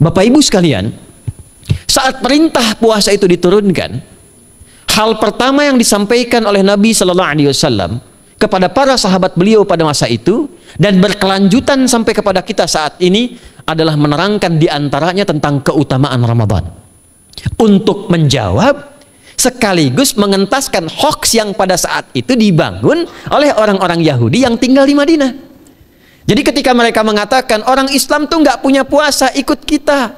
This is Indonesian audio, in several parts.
Bapak Ibu sekalian, saat perintah puasa itu diturunkan, hal pertama yang disampaikan oleh Nabi Sallallahu Alaihi Wasallam kepada para sahabat beliau pada masa itu dan berkelanjutan sampai kepada kita saat ini adalah menerangkan diantaranya tentang keutamaan Ramadan, untuk menjawab sekaligus mengentaskan hoaks yang pada saat itu dibangun oleh orang-orang Yahudi yang tinggal di Madinah. Jadi ketika mereka mengatakan orang Islam tuh nggak punya puasa, ikut kita,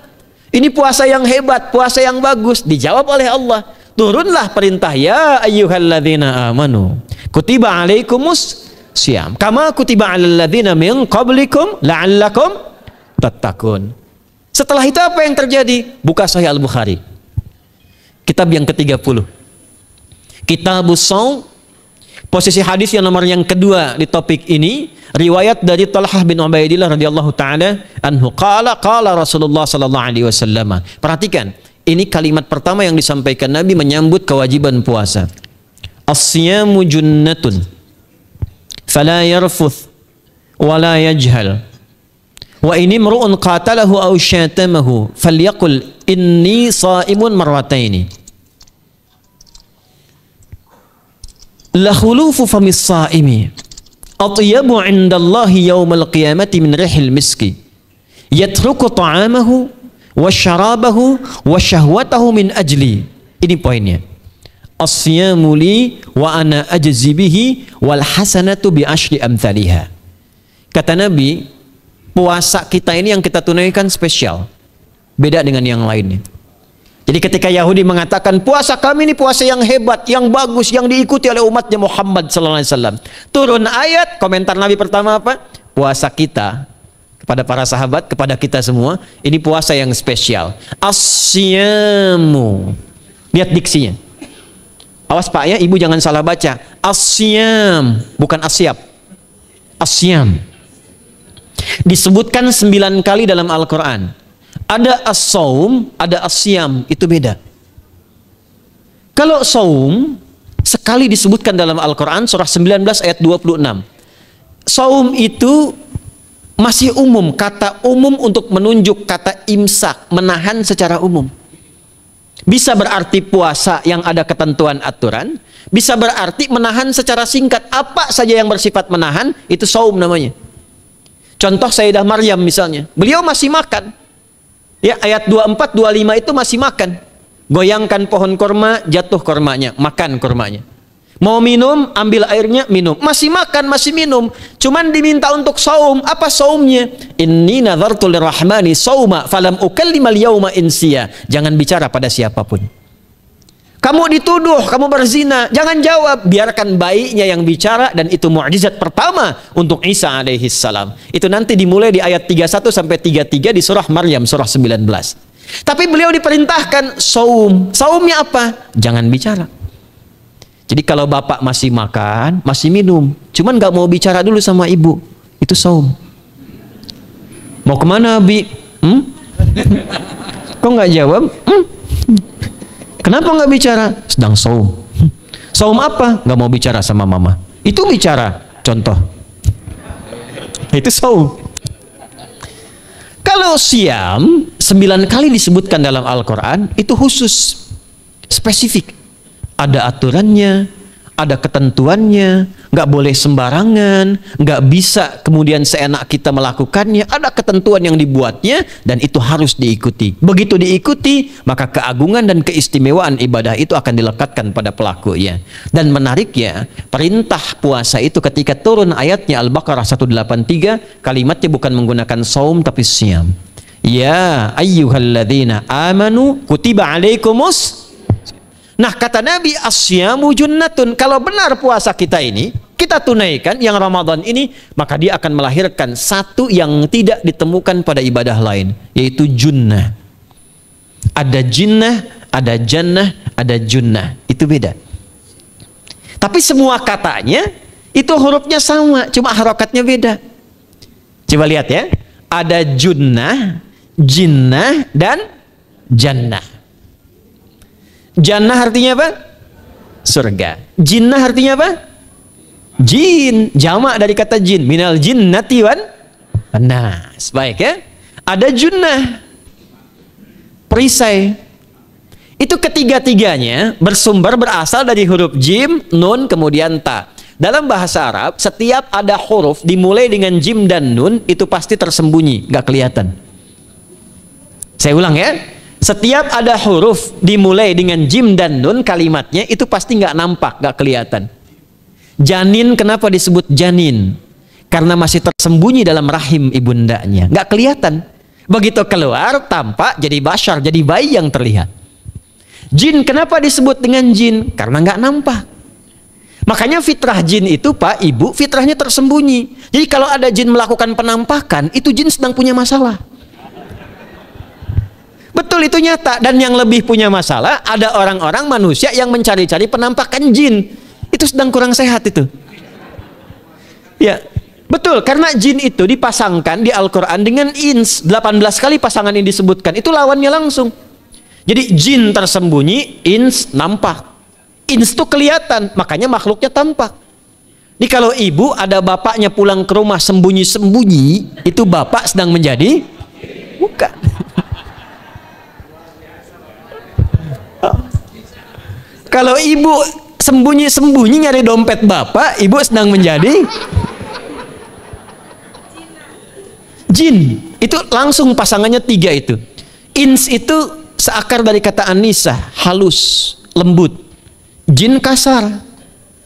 ini puasa yang hebat, puasa yang bagus, dijawab oleh Allah, turunlah perintah, ya ayyuhalladzina amanu kutiba alaikumus syiyam kama kutiba alal ladzina min qablikum la'allakum tattaqun. Setelah itu apa yang terjadi? Buka Sahih Al-Bukhari, kitab yang ke-30, Kitabus Shaum, posisi hadis yang nomor yang kedua di topik ini, riwayat dari Talhah bin Ubaidillah radhiyallahu taala anhu, qala Rasulullah sallallahu alaihi wasallam. Perhatikan, ini kalimat pertama yang disampaikan Nabi menyambut kewajiban puasa. As-siyamu junnatun fala yarfuth wala yajhal wa ini imru'un qatalahu aw syatamahu falyaqul inni sha'imun marwataini. La khulufu famis sha'imi atyabu 'indallahi yaumal qiyamati min rihil miski yatruku ta'amahu wa syarabahu wa syahwatahu min ajli. Ini poinnya. As-siyamu li wa ana ajzi bihi wal hasanatu bi asyri amthaliha. Kata Nabi, puasa kita ini yang kita tunaikan spesial, beda dengan yang lainnya. Jadi ketika Yahudi mengatakan puasa kami ini puasa yang hebat, yang bagus, yang diikuti oleh umatnya Muhammad sallallahu alaihi wasallam, turun ayat, komentar Nabi pertama apa? Puasa kita, kepada para sahabat, kepada kita semua, ini puasa yang spesial. As-siyamu. Lihat diksinya. Awas Pak ya, Ibu jangan salah baca. As-siyam, bukan asyab. As-siyam. Disebutkan 9 kali dalam Al-Quran. Ada as-saum, ada as-siyam, itu beda. Kalau saum, sekali disebutkan dalam Al-Quran, surah 19 ayat 26. Saum itu masih umum, kata umum untuk menunjuk kata imsak, menahan secara umum. Bisa berarti puasa yang ada ketentuan aturan, bisa berarti menahan secara singkat, apa saja yang bersifat menahan, itu saum namanya. Contoh Sayyidah Maryam misalnya, beliau masih makan. Ya, ayat 24, 25 itu masih makan. Goyangkan pohon kurma, jatuh kurmanya, makan kurmanya. Mau minum, ambil airnya, minum. Masih makan, masih minum. Cuman diminta untuk saum. Apa saumnya? Inni nadhartu lirrahmani sauma falam ukallimal yauma insiya. Jangan bicara pada siapapun. Kamu dituduh, kamu berzina, jangan jawab. Biarkan bayinya yang bicara, dan itu mukjizat pertama untuk Isa alaihi salam. Itu nanti dimulai di ayat 31 sampai 33 di surah Maryam, surah 19. Tapi beliau diperintahkan saum. Saumnya apa? Jangan bicara. Jadi kalau bapak masih makan, masih minum, cuman nggak mau bicara dulu sama ibu, itu saum. Mau kemana, Bi? Kok nggak jawab? Kenapa nggak bicara? Sedang saum. Saum apa? Nggak mau bicara sama mama. Itu bicara. Contoh. Itu saum. Kalau siam, 9 kali disebutkan dalam Al-Quran, itu khusus, spesifik. Ada aturannya, ada ketentuannya, nggak boleh sembarangan, nggak bisa kemudian seenak kita melakukannya, ada ketentuan yang dibuatnya, dan itu harus diikuti. Begitu diikuti, maka keagungan dan keistimewaan ibadah itu akan dilekatkan pada pelakunya. Dan menariknya, perintah puasa itu ketika turun ayatnya Al-Baqarah 183, kalimatnya bukan menggunakan saum tapi siyam. Ya ayyuhalladzina amanu kutiba alaikumus. Nah, kata Nabi, asyamu junnatun. Kalau benar puasa kita ini, kita tunaikan yang Ramadan ini, maka dia akan melahirkan satu yang tidak ditemukan pada ibadah lain, yaitu junnah. Ada jinnah, ada jannah, ada junnah. Itu beda. Tapi semua katanya, itu hurufnya sama, cuma harokatnya beda. Coba lihat ya. Ada junnah, jinnah, dan jannah. Jannah artinya apa? Surga. Jinnah artinya apa? Jin. Jamak dari kata jin. Minal jinnati wan nas. Baik ya. Ada junnah. perisai. Itu ketiga-tiganya bersumber berasal dari huruf jim, nun, kemudian ta. Dalam bahasa Arab, setiap ada huruf dimulai dengan jim dan nun, itu pasti tersembunyi, nggak kelihatan. Saya ulang ya. Setiap ada huruf dimulai dengan jim dan nun, kalimatnya itu pasti nggak nampak, nggak kelihatan. Janin, kenapa disebut janin? Karena masih tersembunyi dalam rahim ibundanya, nggak kelihatan. Begitu keluar, tampak jadi bashar, jadi bayi yang terlihat. Jin, kenapa disebut dengan jin? Karena nggak nampak. Makanya fitrah jin itu, Pak, Ibu, fitrahnya tersembunyi. Jadi kalau ada jin melakukan penampakan, itu jin sedang punya masalah. Betul, itu nyata. Dan yang lebih punya masalah, ada orang-orang manusia yang mencari-cari penampakan jin. Itu sedang kurang sehat itu. Ya, betul. Karena jin itu dipasangkan di Al-Quran dengan ins. 18 kali pasangan ini disebutkan. Itu lawannya langsung. Jadi jin tersembunyi, ins nampak. Ins itu kelihatan, makanya makhluknya tampak. Jadi kalau ibu ada bapaknya pulang ke rumah sembunyi-sembunyi, itu bapak sedang menjadi bukan. Kalau ibu sembunyi-sembunyi nyari dompet bapak, ibu sedang menjadi jin. Itu langsung pasangannya 3 itu. Ins itu seakar dari kata anisa, halus, lembut. Jin kasar,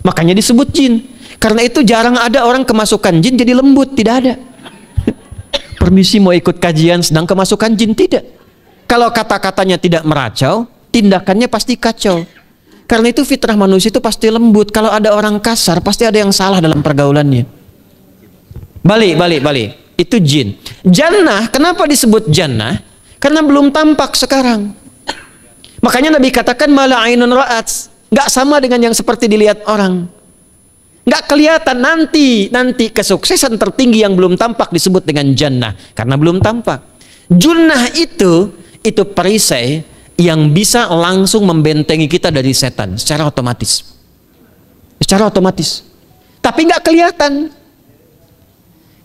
makanya disebut jin. Karena itu jarang ada orang kemasukan jin jadi lembut, tidak ada. Permisi mau ikut kajian sedang kemasukan jin, tidak. Kalau kata-katanya tidak meracau, tindakannya pasti kacau. Karena itu fitrah manusia itu pasti lembut. Kalau ada orang kasar, pasti ada yang salah dalam pergaulannya. Balik. Itu jin. Jannah, kenapa disebut jannah? Karena belum tampak sekarang. Makanya Nabi katakan mala ainun ra'at, nggak sama dengan yang seperti dilihat orang. Nggak kelihatan. Nanti kesuksesan tertinggi yang belum tampak disebut dengan jannah, karena belum tampak. Junnah itu perisai yang bisa langsung membentengi kita dari setan secara otomatis. Tapi nggak kelihatan.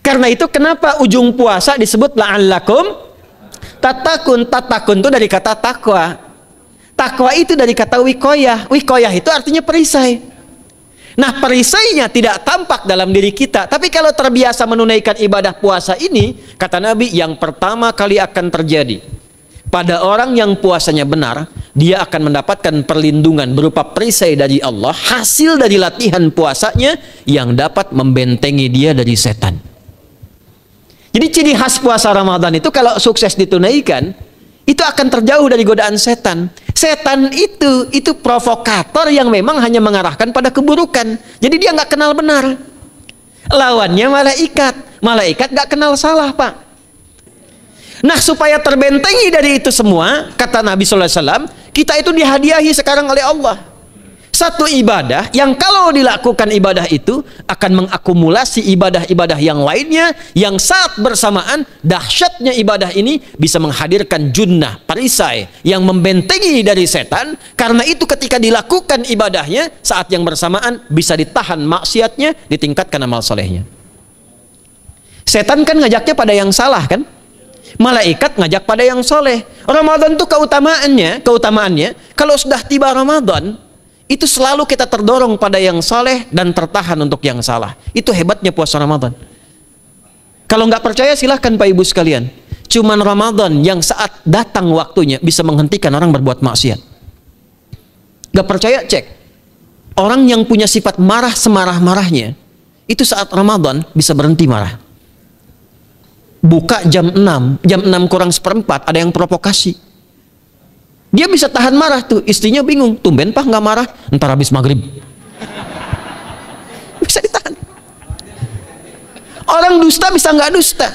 Karena itu kenapa ujung puasa disebut la'allakum tatakun itu dari kata takwa. Takwa itu dari kata wikoyah. Wikoyah itu artinya perisai. Nah, perisainya tidak tampak dalam diri kita. Tapi kalau terbiasa menunaikan ibadah puasa ini, kata Nabi, yang pertama kali akan terjadi pada orang yang puasanya benar, dia akan mendapatkan perlindungan berupa perisai dari Allah, hasil dari latihan puasanya yang dapat membentengi dia dari setan. Jadi ciri khas puasa Ramadan itu kalau sukses ditunaikan, itu akan terjauh dari godaan setan. Setan itu provokator yang memang hanya mengarahkan pada keburukan. Jadi dia nggak kenal benar. Lawannya malaikat. Malaikat nggak kenal salah, Pak. Nah, supaya terbentengi dari itu semua, kata Nabi SAW, kita itu dihadiahi sekarang oleh Allah satu ibadah yang kalau dilakukan ibadah itu akan mengakumulasi ibadah-ibadah yang lainnya, yang saat bersamaan dahsyatnya ibadah ini bisa menghadirkan junnah, perisai yang membentengi dari setan. Karena itu ketika dilakukan ibadahnya, saat yang bersamaan bisa ditahan maksiatnya, ditingkatkan amal solehnya. Setan kan ngajaknya pada yang salah kan? Malaikat ngajak pada yang soleh. Ramadan itu keutamaannya kalau sudah tiba Ramadan, itu selalu kita terdorong pada yang saleh dan tertahan untuk yang salah. Itu hebatnya puasa Ramadan. Kalau nggak percaya silahkan Pak Ibu sekalian. Cuman Ramadan yang saat datang waktunya bisa menghentikan orang berbuat maksiat. Nggak percaya cek. Orang yang punya sifat marah semarah-marahnya, itu saat Ramadan bisa berhenti marah. Buka jam 6 kurang seperempat ada yang provokasi. Dia bisa tahan marah tuh, istrinya bingung, tumben Pak nggak marah, ntar habis maghrib. Bisa ditahan. Orang dusta bisa nggak dusta.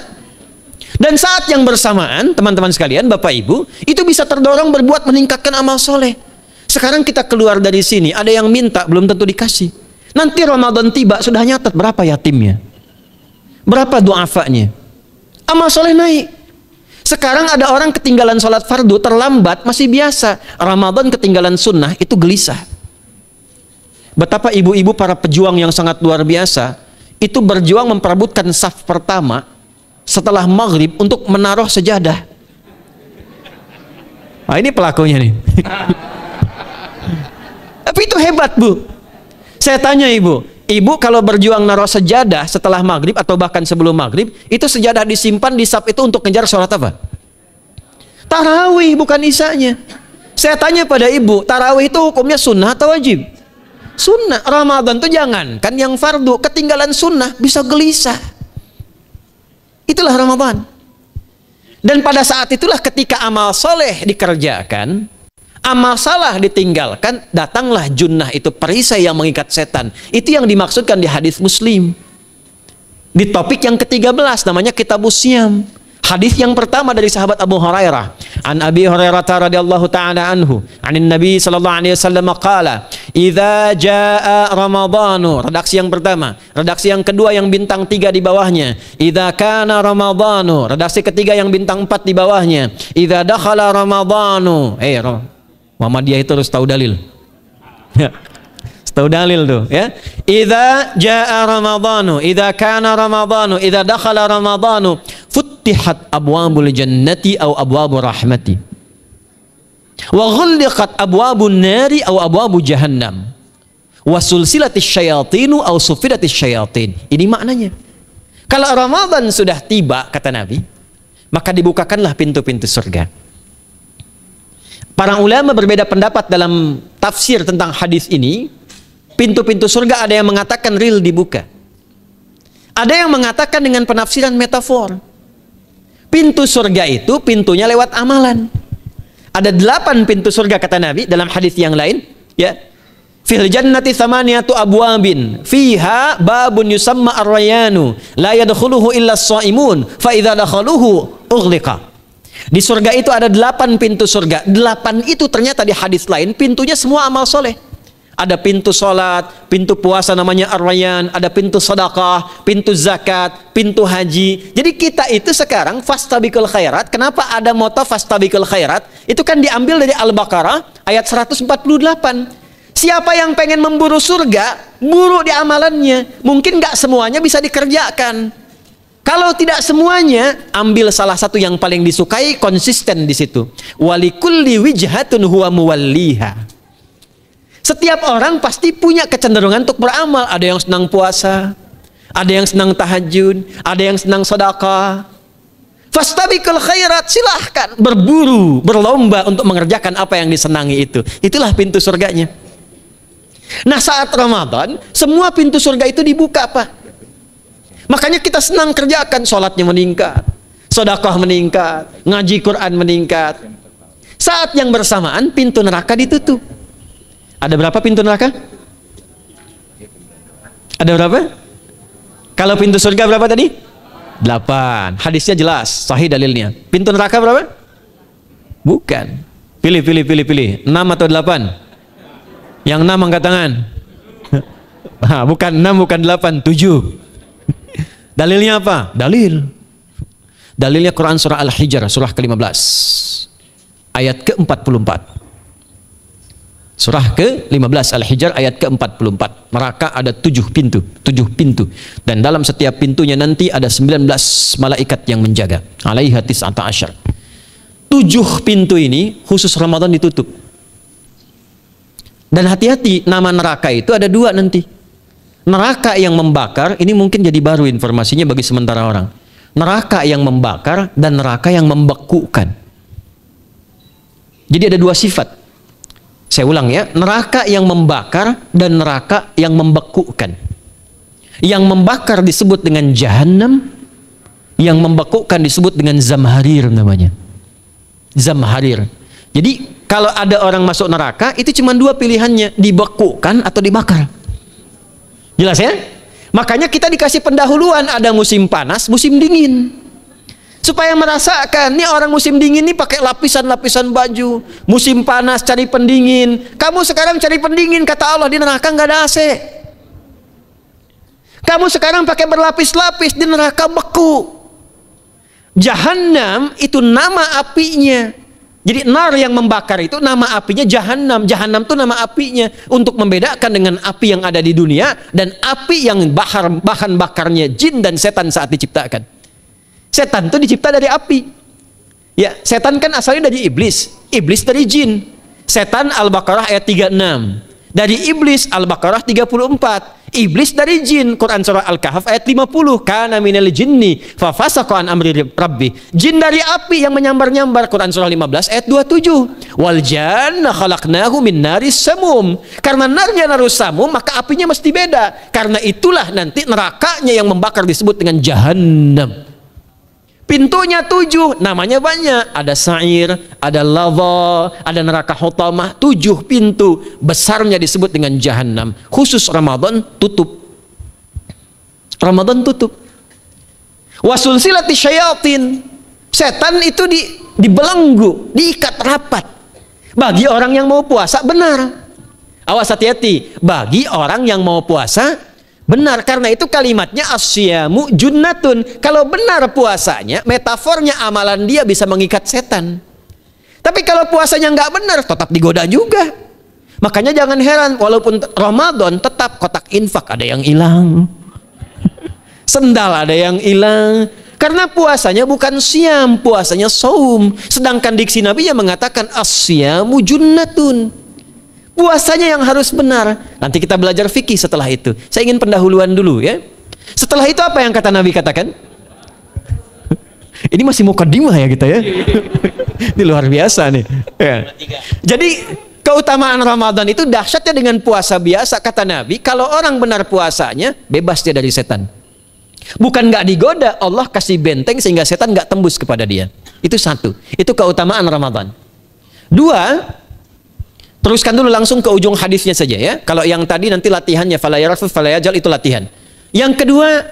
Dan saat yang bersamaan, teman-teman sekalian, Bapak Ibu, itu bisa terdorong berbuat meningkatkan amal soleh. Sekarang kita keluar dari sini, ada yang minta, belum tentu dikasih. Nanti Ramadan tiba, sudah nyatat berapa yatimnya, berapa du'afanya, amal soleh naik. Sekarang ada orang ketinggalan sholat fardu terlambat masih biasa. Ramadan ketinggalan sunnah itu gelisah. Betapa ibu-ibu para pejuang yang sangat luar biasa itu berjuang memperebutkan saf pertama setelah maghrib untuk menaruh sejadah. Ah, ini pelakunya nih. Tapi itu hebat, Bu. Saya tanya ibu kalau berjuang naruh sejadah setelah maghrib atau bahkan sebelum maghrib, itu sejadah disimpan di saf itu untuk ngejar sholat apa? Tarawih, bukan isanya. Saya tanya pada ibu, tarawih itu hukumnya sunnah atau wajib? Sunnah. Ramadan tuh jangan kan yang fardu, ketinggalan sunnah bisa gelisah. Itulah Ramadan. Dan pada saat itulah ketika amal soleh dikerjakan, amal salah ditinggalkan, datanglah junnah, itu perisai yang mengikat setan. Itu yang dimaksudkan di hadis Muslim. Di topik yang ke-13 namanya Kitabus Syam. Hadis yang pertama dari sahabat Abu Hurairah. An Abi Hurairah radhiyallahu ta'ala anhu, anin Nabi sallallahu alaihi wasallam qala, "Idza jaa Ramadhanu." Redaksi yang pertama. Redaksi yang kedua yang bintang 3 di bawahnya. "Idza kana Ramadhanu." Redaksi ketiga yang bintang 4 di bawahnya. "Idza dakhala Ramadhanu." Muhammadiyah itu harus tahu dalil. Ya. Tahu dalil tuh, ya. Idza jaa Ramadhanu, idza kana Ramadhanu, idza dakhala Ramadhanu, futtihat abwabul jannati aw abwabur rahmati. Wa ghulliqat abwabun nari aw abwabu jahannam. Wa sulsilatis syayatinu aw sufidatis syayatin. Ini maknanya. Kalau Ramadan sudah tiba, kata Nabi, maka dibukakanlah pintu-pintu surga. Para ulama berbeda pendapat dalam tafsir tentang hadis ini. Pintu-pintu surga ada yang mengatakan real dibuka. Ada yang mengatakan dengan penafsiran metafor. Pintu surga itu pintunya lewat amalan. Ada 8 pintu surga kata Nabi dalam hadis yang lain, ya. Fil jannati thamaniyatu abwabin fiha babun yusamma ar-rayanu la yadkhuluhu illa as-shaimun fa idza dakhaluhu ughliqa. Di surga itu ada 8 pintu surga. 8 itu ternyata di hadis lain pintunya semua amal soleh. Ada pintu sholat, pintu puasa namanya ar-rayyan, ada pintu sedekah, pintu zakat, pintu haji. Jadi kita itu sekarang fastabiqul khairat. Kenapa ada moto fastabiqul khairat? Itu kan diambil dari Al-Baqarah ayat 148. Siapa yang pengen memburu surga, buru di amalannya. Mungkin nggak semuanya bisa dikerjakan. Kalau tidak semuanya, ambil salah satu yang paling disukai, konsisten di situ. Walikulli wijhatun huwa muwalliha. Setiap orang pasti punya kecenderungan untuk beramal. Ada yang senang puasa, ada yang senang tahajud, ada yang senang sedekah. Fastabiqul khairat, silahkan berburu, berlomba untuk mengerjakan apa yang disenangi itu. Itulah pintu surganya. Nah, saat Ramadan, semua pintu surga itu dibuka, Pak. Makanya kita senang kerjakan, sholatnya meningkat, sedekah meningkat, ngaji Quran meningkat. Saat yang bersamaan pintu neraka ditutup. Ada berapa pintu neraka? Ada berapa? Kalau pintu surga berapa tadi? 8. Hadisnya jelas, sahih dalilnya. Pintu neraka berapa? Bukan. Pilih. 6 atau 8? Yang 6 angkat tangan. Bukan 6, bukan 8, 7. Dalilnya apa? Dalilnya Quran surah Al-Hijr, surah ke-15. Ayat ke-44. Surah ke-15 Al-Hijr ayat ke-44. Neraka ada 7 pintu. Dan dalam setiap pintunya nanti ada 19 malaikat yang menjaga. Alaiha tis'ata asyar. 7 pintu ini khusus Ramadan ditutup. Dan hati-hati, nama neraka itu ada 2 nanti. Neraka yang membakar, ini mungkin jadi baru informasinya bagi sementara orang. Neraka yang membakar dan neraka yang membekukan. Jadi ada 2 sifat. Saya ulang ya, neraka yang membakar dan neraka yang membekukan. Yang membakar disebut dengan Jahannam, yang membekukan disebut dengan Zamharir namanya. Zamharir. Jadi kalau ada orang masuk neraka, itu cuma 2 pilihannya, dibekukan atau dibakar. Jelas ya? Makanya kita dikasih pendahuluan, ada musim panas, musim dingin. Supaya merasakan, nih orang musim dingin nih pakai lapisan-lapisan baju, musim panas cari pendingin. Kamu sekarang cari pendingin, kata Allah, di neraka nggak ada AC. Kamu sekarang pakai berlapis-lapis, di neraka beku. Jahannam itu nama apinya. Jadi nar yang membakar itu nama apinya Jahannam. Jahannam itu nama apinya untuk membedakan dengan api yang ada di dunia dan api yang bahan bakarnya jin dan setan saat diciptakan. Setan itu dicipta dari api. Ya, setan kan asalnya dari iblis. iblis dari jin. Setan Al-Baqarah ayat 36. Dari iblis Al-Baqarah 34. Iblis dari jin, Quran surah Al-Kahf ayat 50. Kana minal jinni fa fasaqa an amri rabbi. Jin dari api yang menyambar-nyambar, Quran surah 15 ayat 27. Wal janna khalaqnahu min naris samum. Karena narnya narus samum, maka apinya mesti beda. Karena itulah nanti nerakanya yang membakar disebut dengan jahannam. Pintunya 7, namanya banyak. Ada sa'ir, ada lava, ada neraka hutamah. 7 pintu, besarnya disebut dengan jahannam. Khusus Ramadan tutup. Ramadan tutup. Wasulsilati syayatin. Setan itu dibelenggu, diikat rapat. Bagi orang yang mau puasa benar. Awas, hati-hati. Bagi orang yang mau puasa benar, karena itu kalimatnya asyamu junnatun. Kalau benar puasanya, metafornya amalan dia bisa mengikat setan. Tapi kalau puasanya nggak benar, tetap digoda juga. Makanya jangan heran, walaupun Ramadan tetap kotak infak ada yang hilang, sendal ada yang hilang. Karena puasanya bukan siam, puasanya saum. Sedangkan diksi Nabi yang mengatakan asyamu junnatun. Puasanya yang harus benar. Nanti kita belajar fikih setelah itu. Saya ingin pendahuluan dulu ya. Setelah itu apa yang kata Nabi katakan? Ini masih mukadimah ya kita ya. Ini luar biasa nih. Ya. Jadi keutamaan Ramadan itu dahsyatnya dengan puasa biasa. Kata Nabi, kalau orang benar puasanya, bebas dia dari setan. Bukan nggak digoda, Allah kasih benteng sehingga setan nggak tembus kepada dia. Itu satu. Itu keutamaan Ramadan. 2, teruskan dulu langsung ke ujung hadisnya saja ya. Kalau yang tadi nanti latihannya fala yarfus fala yajal, itu latihan. Yang kedua,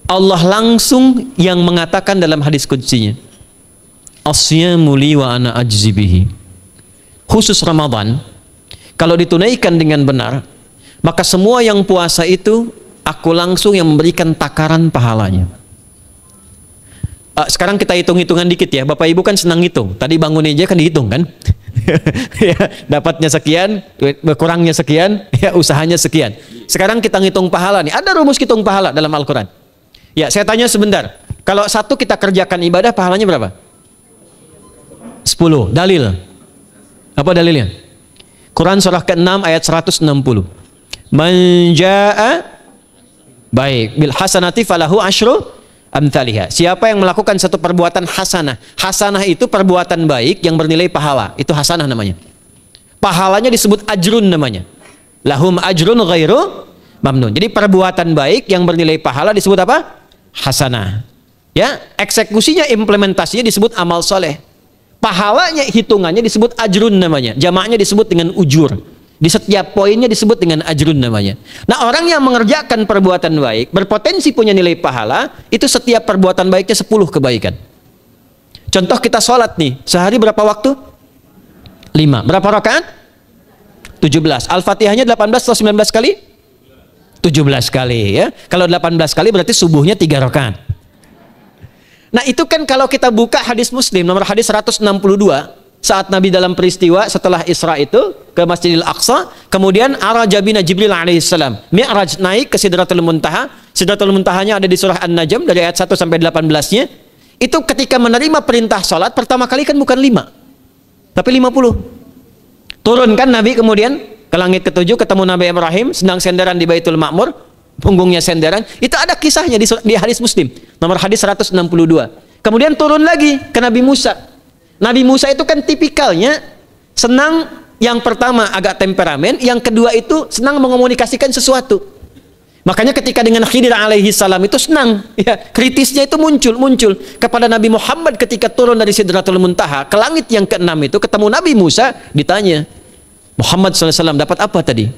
Allah langsung yang mengatakan dalam hadis qudsinya, asyamu li wa ana ajzi bihi. Khusus Ramadan, kalau ditunaikan dengan benar, maka semua yang puasa itu aku langsung yang memberikan takaran pahalanya. Sekarang kita hitung-hitungan dikit ya. Bapak Ibu kan senang hitung. Tadi bangun aja kan dihitung kan? Ya, dapatnya sekian, berkurangnya sekian, ya usahanya sekian. Sekarang kita ngitung pahala nih. Ada rumus hitung pahala dalam Al-Quran. Ya, saya tanya sebentar. Kalau satu kita kerjakan ibadah, pahalanya berapa? 10. Dalil. Apa dalilnya? Quran surah ke-6 ayat 160. Man jaa baik bil hasanati falahu asyru amthaliha. Siapa yang melakukan satu perbuatan hasanah. Hasanah itu perbuatan baik yang bernilai pahala. Itu hasanah namanya. Pahalanya disebut ajrun namanya. Lahum ajrun ghairu mamnun. Jadi perbuatan baik yang bernilai pahala disebut apa? Hasanah. Ya, eksekusinya, implementasinya disebut amal soleh. Pahalanya, hitungannya disebut ajrun namanya. Jamaknya disebut dengan ujur. Di setiap poinnya disebut dengan ajrun namanya. Nah, orang yang mengerjakan perbuatan baik berpotensi punya nilai pahala, itu setiap perbuatan baiknya 10 kebaikan. Contoh kita sholat nih, sehari berapa waktu? 5. Berapa rakaat? 17. Al-Fatihahnya 18 atau 19 kali? 17 kali ya. Kalau 18 kali berarti subuhnya 3 rakaat. Nah, itu kan kalau kita buka hadis Muslim nomor hadis 162, saat Nabi dalam peristiwa setelah Isra itu ke Masjidil Aqsa, kemudian araja bina Jibril alaihissalam, Mi'raj, naik ke Sidratul Muntaha. Sidratul Muntahanya ada di surah An-Najm dari ayat 1 sampai 18-nya. Itu ketika menerima perintah salat pertama kali kan bukan 5, tapi 50. Turun kan Nabi kemudian ke langit ke-7, ketemu Nabi Ibrahim sedang senderan di Baitul Ma'mur, punggungnya senderan. Itu ada kisahnya di hadis Muslim nomor hadis 162. Kemudian turun lagi ke Nabi Musa. Nabi Musa itu kan tipikalnya senang, yang pertama agak temperamen, yang kedua itu senang mengomunikasikan sesuatu. Makanya ketika dengan Khidir alaihi salam itu senang, ya, kritisnya itu muncul kepada Nabi Muhammad ketika turun dari Sidratul Muntaha ke langit yang ke-6 itu ketemu Nabi Musa, ditanya, Muhammad SAW dapat apa tadi?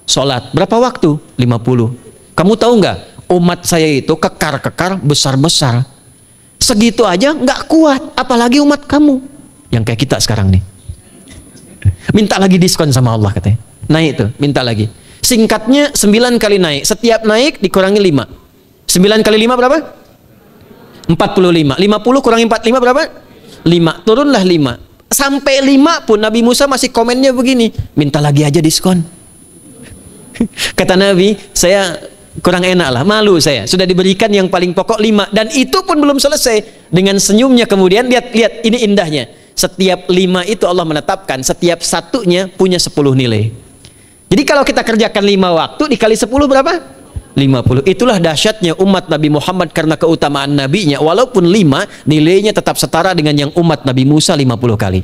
Sholat. Berapa waktu? 50. Kamu tahu nggak? Umat saya itu kekar-kekar besar-besar. Segitu aja nggak kuat, apalagi umat kamu yang kayak kita sekarang nih. Minta lagi diskon sama Allah katanya. Naik tuh, minta lagi. Singkatnya 9 kali naik. Setiap naik dikurangi 5. 9 kali 5 berapa? 45. 50 kurangi 45 berapa? 5. Turunlah 5. Sampai 5 pun Nabi Musa masih komennya begini, minta lagi aja diskon. Kata Nabi, saya kurang enak lah, malu saya, sudah diberikan yang paling pokok 5, dan itu pun belum selesai. Dengan senyumnya kemudian, lihat ini indahnya, Setiap 5 itu Allah menetapkan, setiap satunya punya 10 nilai. Jadi kalau kita kerjakan 5 waktu dikali 10 berapa? 50. Itulah dahsyatnya umat Nabi Muhammad karena keutamaan nabinya. Walaupun 5, nilainya tetap setara dengan yang umat Nabi Musa 50 kali.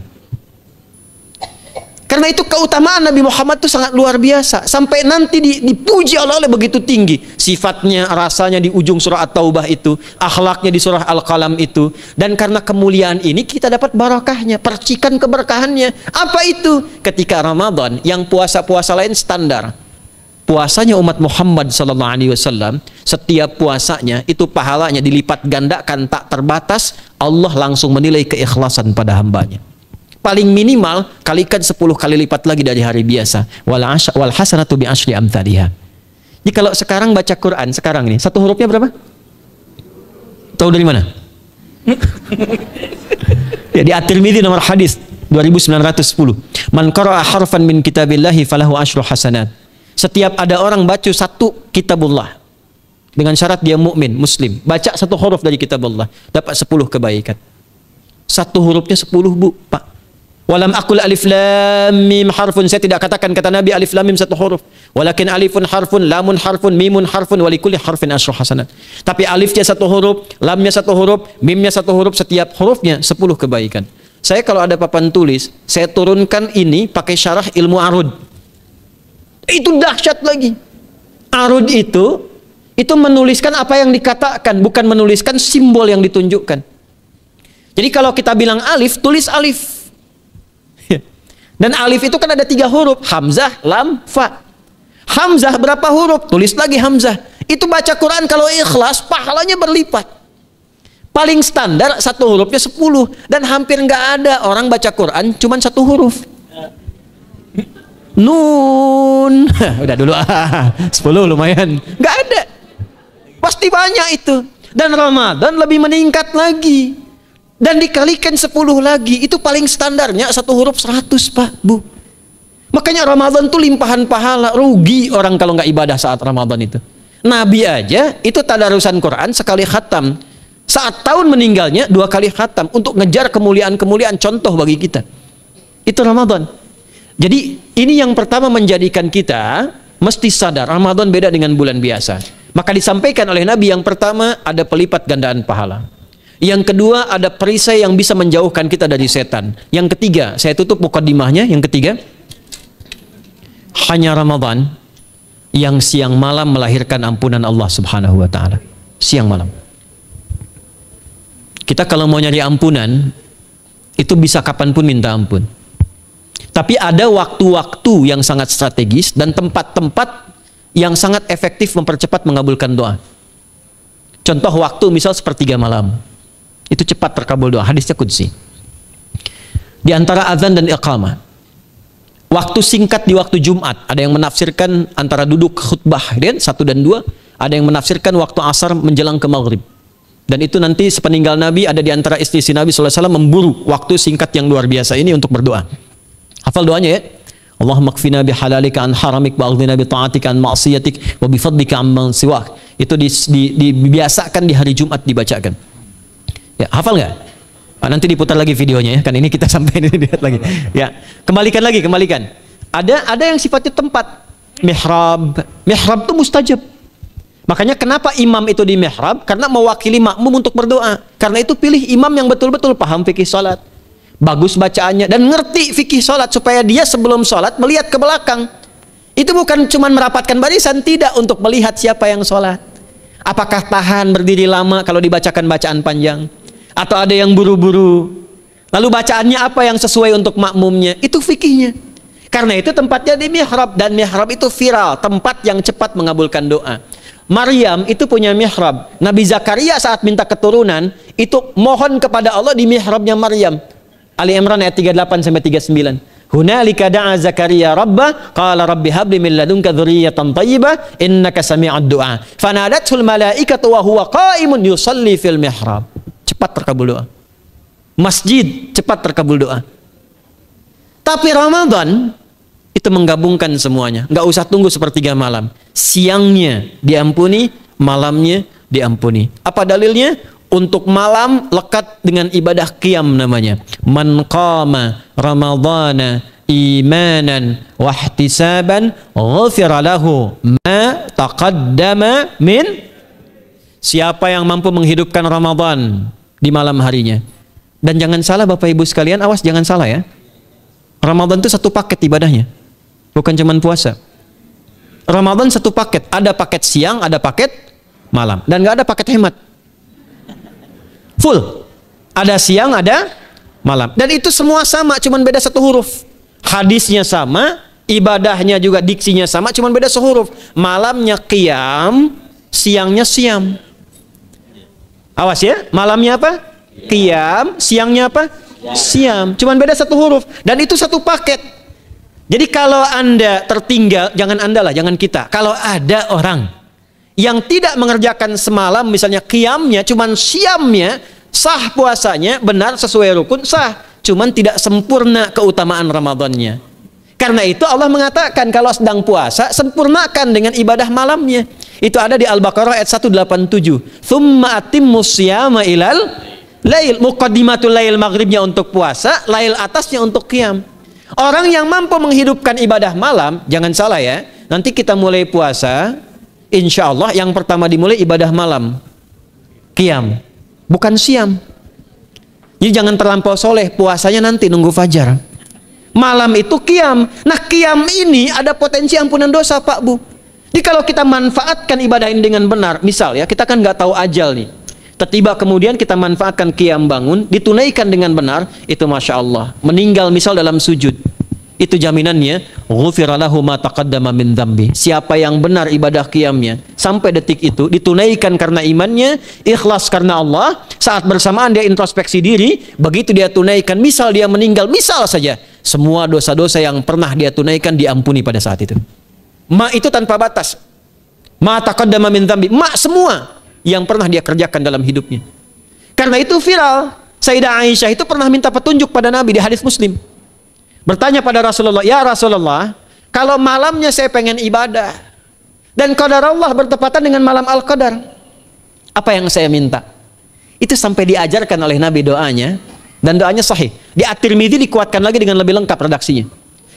Karena itu keutamaan Nabi Muhammad itu sangat luar biasa. Sampai nanti dipuji Allah oleh begitu tinggi. Sifatnya, rasanya di ujung surah At-Taubah itu. Akhlaknya di surah Al-Qalam itu. Dan karena kemuliaan ini kita dapat barakahnya. Percikan keberkahannya. Apa itu? Ketika Ramadan yang puasa-puasa lain standar. Puasanya umat Muhammad SAW, setiap puasanya itu pahalanya dilipat gandakan tak terbatas. Allah langsung menilai keikhlasan pada hambanya. Paling minimal kalikan 10 kali lipat lagi dari hari biasa. Wal hasanatu bi asyri amthaliha. Jadi kalau sekarang baca Quran sekarang ini, satu hurufnya berapa? Tahu dari mana? Ya, di At-Tirmidzi nomor hadis 2910. Man qara'a harfan min kitabillahi falahu asyru hasanat. Setiap ada orang baca satu kitabullah dengan syarat dia mukmin, muslim, baca satu huruf dari kitabullah, dapat 10 kebaikan. Satu hurufnya 10, Bu, Pak. Walam aqul alif lam mim harfun, saya tidak katakan kata Nabi alif lam mim satu huruf, walakin alifun harfun, lamun harfun, mimun harfun, wa likulli harfin asyru hasanat. Tapi alifnya satu huruf, lamnya satu huruf, mimnya satu huruf, setiap hurufnya 10 kebaikan. Saya kalau ada papan tulis, saya turunkan ini pakai syarah ilmu arud. Itu dahsyat lagi. Arud itu menuliskan apa yang dikatakan, bukan menuliskan simbol yang ditunjukkan. Jadi kalau kita bilang alif, tulis alif. Dan alif itu kan ada 3 huruf, hamzah, lam, fa. Hamzah berapa huruf? Tulis lagi hamzah. Itu baca Quran kalau ikhlas, pahalanya berlipat. Paling standar satu hurufnya 10. Dan hampir nggak ada orang baca Quran cuman satu huruf. Nun. Udah dulu 10 lumayan. Nggak ada. Pasti banyak itu. Dan Ramadan lebih meningkat lagi. Dan dikalikan 10 lagi, itu paling standarnya satu huruf 100, Pak, Bu. Makanya Ramadan tuh limpahan pahala. Rugi orang kalau nggak ibadah saat Ramadan itu. Nabi aja itu tadarusan Quran sekali khatam. Saat tahun meninggalnya 2 kali khatam untuk ngejar kemuliaan-kemuliaan, contoh bagi kita. Itu Ramadan. Jadi ini yang pertama menjadikan kita mesti sadar Ramadan beda dengan bulan biasa. Maka disampaikan oleh Nabi yang pertama ada pelipat gandaan pahala. Yang kedua ada perisai yang bisa menjauhkan kita dari setan. Yang ketiga, saya tutup mukadimahnya, yang ketiga, hanya Ramadan yang siang malam melahirkan ampunan Allah Subhanahu wa taala. Siang malam. Kita kalau mau nyari ampunan itu bisa kapanpun minta ampun. Tapi ada waktu-waktu yang sangat strategis dan tempat-tempat yang sangat efektif mempercepat mengabulkan doa. Contoh waktu misal sepertiga malam. Itu cepat terkabul doa, hadisnya qudsi. Di antara azan dan iqamah. Waktu singkat di waktu Jumat, ada yang menafsirkan antara duduk khutbah dan 1 dan 2, ada yang menafsirkan waktu asar menjelang ke maghrib. Dan itu nanti sepeninggal Nabi ada di antara istri Nabi SAW memburu waktu singkat yang luar biasa ini untuk berdoa. Hafal doanya ya. Allahumma kfina bihalalika an haramik wa aghdina bi ta'atika an ma'siyatik wa bi fadlika amman siwak. Itu dibiasakan di hari Jumat dibacakan. Ya, hafal nggak? Nanti diputar lagi videonya ya, kan ini kita sampai ini lihat lagi. Ya, kembalikan. Ada yang sifatnya tempat. Mihrab itu mustajab. Makanya kenapa imam itu di mihrab? Karena mewakili makmum untuk berdoa. Karena itu pilih imam yang betul-betul paham fikih salat, bagus bacaannya dan ngerti fikih salat supaya dia sebelum salat melihat ke belakang. Itu bukan cuma merapatkan barisan, tidak, untuk melihat siapa yang salat. Apakah tahan berdiri lama kalau dibacakan bacaan panjang? Atau ada yang buru-buru, lalu bacaannya apa yang sesuai untuk makmumnya, itu fikihnya. Karena itu tempatnya di mihrab, dan mihrab itu viral, tempat yang cepat mengabulkan doa. Maryam itu punya mihrab. Nabi Zakaria saat minta keturunan itu mohon kepada Allah di mihrabnya Maryam. Ali Imran ayat 38-39. Hunalika da'a Zakaria rabbah qala rabbi habli min ladunka dzurriyyatan thayyibah innaka sami'ud du'a. Fanadatul malaikatu wa huwa qa'imun yusalli fil mihrab. Cepat terkabul doa. Masjid cepat terkabul doa. Tapi Ramadan itu menggabungkan semuanya. Nggak usah tunggu sepertiga malam. Siangnya diampuni, malamnya diampuni. Apa dalilnya? untuk malam lekat dengan ibadah qiyam namanya. Man qama ramadhana imanan wahtisaban ghufira lahu ma taqaddama min. Siapa yang mampu menghidupkan Ramadan di malam harinya. Dan jangan salah Bapak Ibu sekalian, awas jangan salah ya. Ramadan itu satu paket ibadahnya. Bukan cuma puasa. Ramadan satu paket, ada paket siang, ada paket malam, dan nggak ada paket hemat. Full. Ada siang, ada malam. Dan itu semua sama, cuma beda satu huruf. Hadisnya sama, ibadahnya juga diksinya sama, cuma beda sehuruf. Malamnya qiyam, siangnya siam. Awas ya, malamnya apa? Qiyam, siangnya apa? Siam. Cuman beda satu huruf. Dan itu satu paket. Jadi kalau Anda tertinggal, jangan Anda lah, jangan kita. Kalau ada orang yang tidak mengerjakan semalam, misalnya qiyamnya, cuman siamnya, sah puasanya, benar sesuai rukun, sah. Cuman tidak sempurna keutamaan Ramadannya. Karena itu Allah mengatakan kalau sedang puasa, sempurnakan dengan ibadah malamnya. Itu ada di Al-Baqarah ayat 187. Tsumma atimmus siyama ilal lail. Muqaddimatul lail, maghribnya untuk puasa, lail atasnya untuk qiyam. Orang yang mampu menghidupkan ibadah malam, jangan salah ya, nanti kita mulai puasa, insya Allah yang pertama dimulai ibadah malam, qiyam, bukan siam. Jadi jangan terlampau soleh, puasanya nanti nunggu fajar. Malam itu qiyam. Nah qiyam ini ada potensi ampunan dosa Pak Bu. Jadi kalau kita manfaatkan ibadah ini dengan benar, misal ya, kita kan nggak tahu ajal nih, tiba kemudian kita manfaatkan qiyam bangun, ditunaikan dengan benar, itu Masya Allah. Meninggal misal dalam sujud, itu jaminannya ghufira lahu ma taqaddama min dzambi. Siapa yang benar ibadah qiyamnya sampai detik itu, ditunaikan karena imannya, ikhlas karena Allah, saat bersamaan dia introspeksi diri, begitu dia tunaikan, misal dia meninggal, misal saja, semua dosa-dosa yang pernah dia tunaikan diampuni pada saat itu. Ma itu tanpa batas. Ma taqaddama min dzambi, ma semua yang pernah dia kerjakan dalam hidupnya. Karena itu viral, Sayyidah Aisyah itu pernah minta petunjuk pada Nabi di hadis Muslim. Bertanya pada Rasulullah, ya Rasulullah, kalau malamnya saya pengen ibadah dan qadar Allah bertepatan dengan malam Al-Qadar, apa yang saya minta? Itu sampai diajarkan oleh Nabi doanya, dan doanya sahih. Di At-Tirmidzi dikuatkan lagi dengan lebih lengkap redaksinya.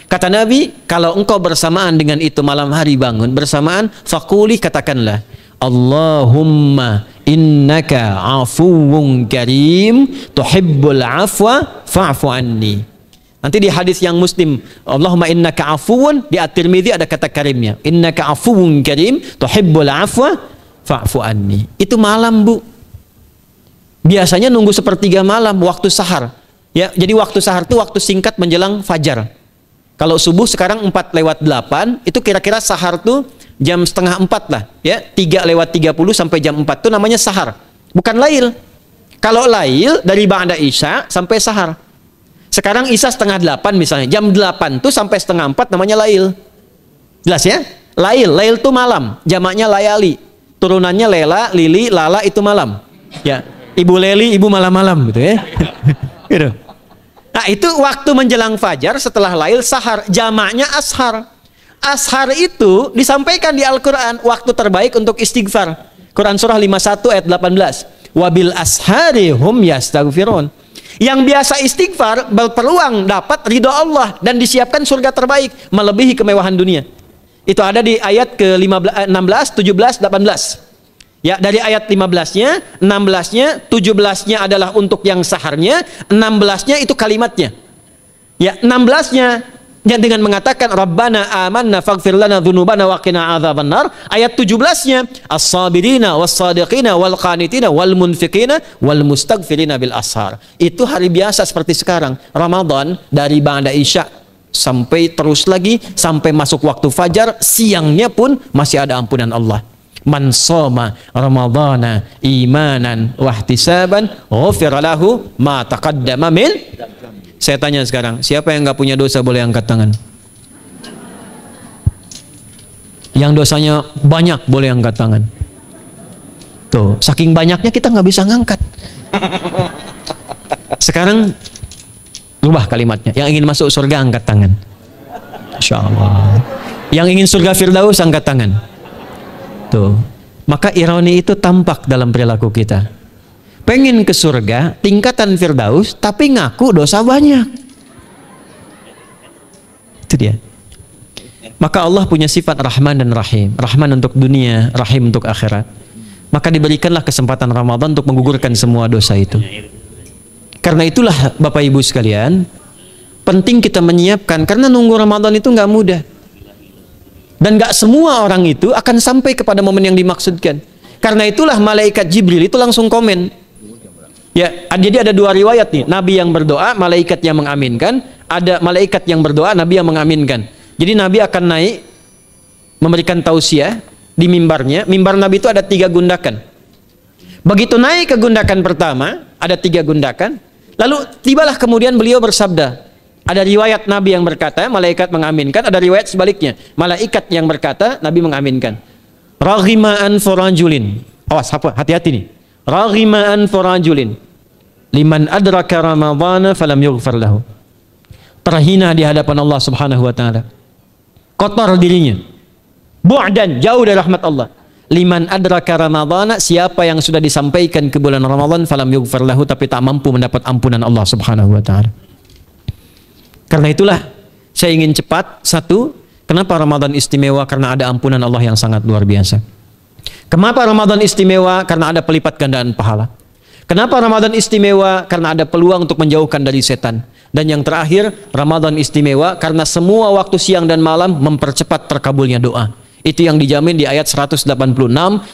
Kata Nabi, kalau engkau bersamaan dengan itu malam hari bangun, bersamaan, faquli, katakanlah, Allahumma innaka afuwun karim tuhibbul afwa fa'fu anni. Nanti di hadis yang Muslim, Allahumma innaka afuwun, di At-Tirmidzi ada kata karimnya, innaka afuwun karim tuhibbul afwa fa'fu anni. Itu malam Bu. Biasanya nunggu sepertiga malam, waktu sahar ya. Jadi waktu sahar itu waktu singkat menjelang fajar. Kalau subuh sekarang 4:08, itu kira-kira sahar tuh jam setengah 4 lah ya, 3:30 sampai jam 4 itu namanya sahar, bukan lail. Kalau lail dari ba'da isya sampai sahar. Sekarang isya setengah 8 misalnya, jam 8 tuh sampai setengah 4 namanya lail. Jelas ya? Lail tuh malam, jamaknya layali, turunannya lela, lili, lala, itu malam ya. Ibu Leli, ibu malam-malam gitu ya. Gitu. Nah itu waktu menjelang fajar, setelah lail, sahar, jamaknya ashar. Ashar itu disampaikan di Al-Quran, waktu terbaik untuk istighfar. Quran surah 51 ayat 18. Wabil ashari hum yastaghfirun. Yang biasa istighfar berpeluang dapat ridho Allah dan disiapkan surga terbaik, melebihi kemewahan dunia. Itu ada di ayat ke-16, 17, 18. Ya, dari ayat 15-nya, 16-nya, 17-nya adalah untuk yang saharnya, 16-nya itu kalimatnya. Ya, 16-nya yang dengan mengatakan Rabbana amanna faghfir lana dzunubana wa qina adzabannar. Ayat 17-nya as-sabirina was-sadiqina wal qanitina wal munfiqina wal mustaghfirina bil ashar. Itu hari biasa seperti sekarang, Ramadan, dari ba'da isya sampai terus lagi sampai masuk waktu fajar, siangnya pun masih ada ampunan Allah. Man shoma ramadhana imanan wahtisaban ghufira lahu ma taqaddama min. Saya tanya sekarang, siapa yang nggak punya dosa boleh angkat tangan? Yang dosanya banyak boleh angkat tangan. Tuh, saking banyaknya kita nggak bisa ngangkat. Sekarang rubah kalimatnya. Yang ingin masuk surga angkat tangan. Masya Allah. Yang ingin surga Firdaus angkat tangan. Tuh. Maka ironi itu tampak dalam perilaku kita. pengen ke surga, tingkatan Firdaus, tapi ngaku dosa banyak. Itu dia. Maka Allah punya sifat Rahman dan Rahim. Rahman untuk dunia, Rahim untuk akhirat. Maka diberikanlah kesempatan Ramadan untuk menggugurkan semua dosa itu. Karena itulah Bapak Ibu sekalian, penting kita menyiapkan, karena nunggu Ramadan itu nggak mudah. Dan nggak semua orang itu akan sampai kepada momen yang dimaksudkan. Karena itulah malaikat Jibril itu langsung komen. Ya, jadi ada dua riwayat nih. Nabi yang berdoa, malaikat yang mengaminkan. Ada malaikat yang berdoa, Nabi yang mengaminkan. Jadi Nabi akan naik memberikan tausiah di mimbarnya. Mimbar Nabi itu ada 3 gundakan. Begitu naik ke gundakan pertama, ada 3 gundakan. Lalu tibalah kemudian beliau bersabda. Ada riwayat Nabi yang berkata, malaikat mengaminkan. Ada riwayat sebaliknya, malaikat yang berkata, Nabi mengaminkan. Raghima'an forajulin. Awas, hati-hati nih. Raghima'an forajulin. Liman adraka Ramadhana falam yughfar lahu. Terhina di hadapan Allah Subhanahu wa taala. Kotor dirinya. Bu'dan, jauh dari rahmat Allah. Liman adraka Ramadhana, siapa yang sudah disampaikan ke bulan Ramadan falam yughfar lahu, tapi tak mampu mendapat ampunan Allah Subhanahu wa taala. Karena itulah saya ingin cepat. Satu, kenapa Ramadan istimewa? Karena ada ampunan Allah yang sangat luar biasa. Kenapa Ramadan istimewa? Karena ada pelipat gandaan pahala. Kenapa Ramadan istimewa? Karena ada peluang untuk menjauhkan dari setan. Dan yang terakhir, Ramadan istimewa karena semua waktu siang dan malam mempercepat terkabulnya doa. Itu yang dijamin di ayat 186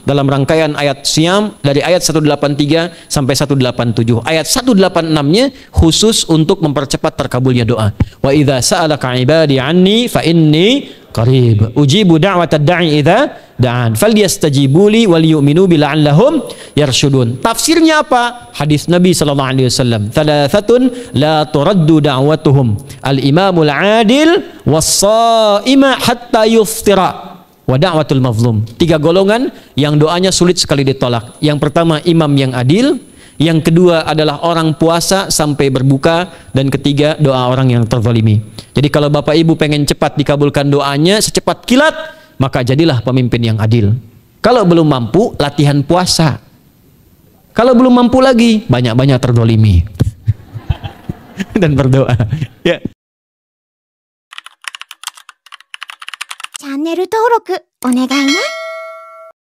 dalam rangkaian ayat Siyam dari ayat 183 sampai 187. Ayat 186-nya khusus untuk mempercepat terkabulnya doa. Wa idza sa'alaka 'ibadi 'anni fa inni qarib ujibu da'watad da'i idza da'an falyastajibu li wal yu'minu bi la'allahum yarshudun. Tafsirnya apa? Hadis Nabi sallallahu alaihi wasallam, "Thalathatun la turaddu da'watuhum al-imamul 'adil was-sha'ima hatta yuftira." Wa da'watul mazlum. 3 golongan yang doanya sulit sekali ditolak. Yang pertama, imam yang adil. Yang kedua adalah orang puasa sampai berbuka. Dan ketiga, doa orang yang terzalimi. Jadi kalau Bapak Ibu pengen cepat dikabulkan doanya secepat kilat, maka jadilah pemimpin yang adil. Kalau belum mampu, latihan puasa. Kalau belum mampu lagi, banyak-banyak terzalimi. Dan berdoa. Ya. チャンネル登録お願いね。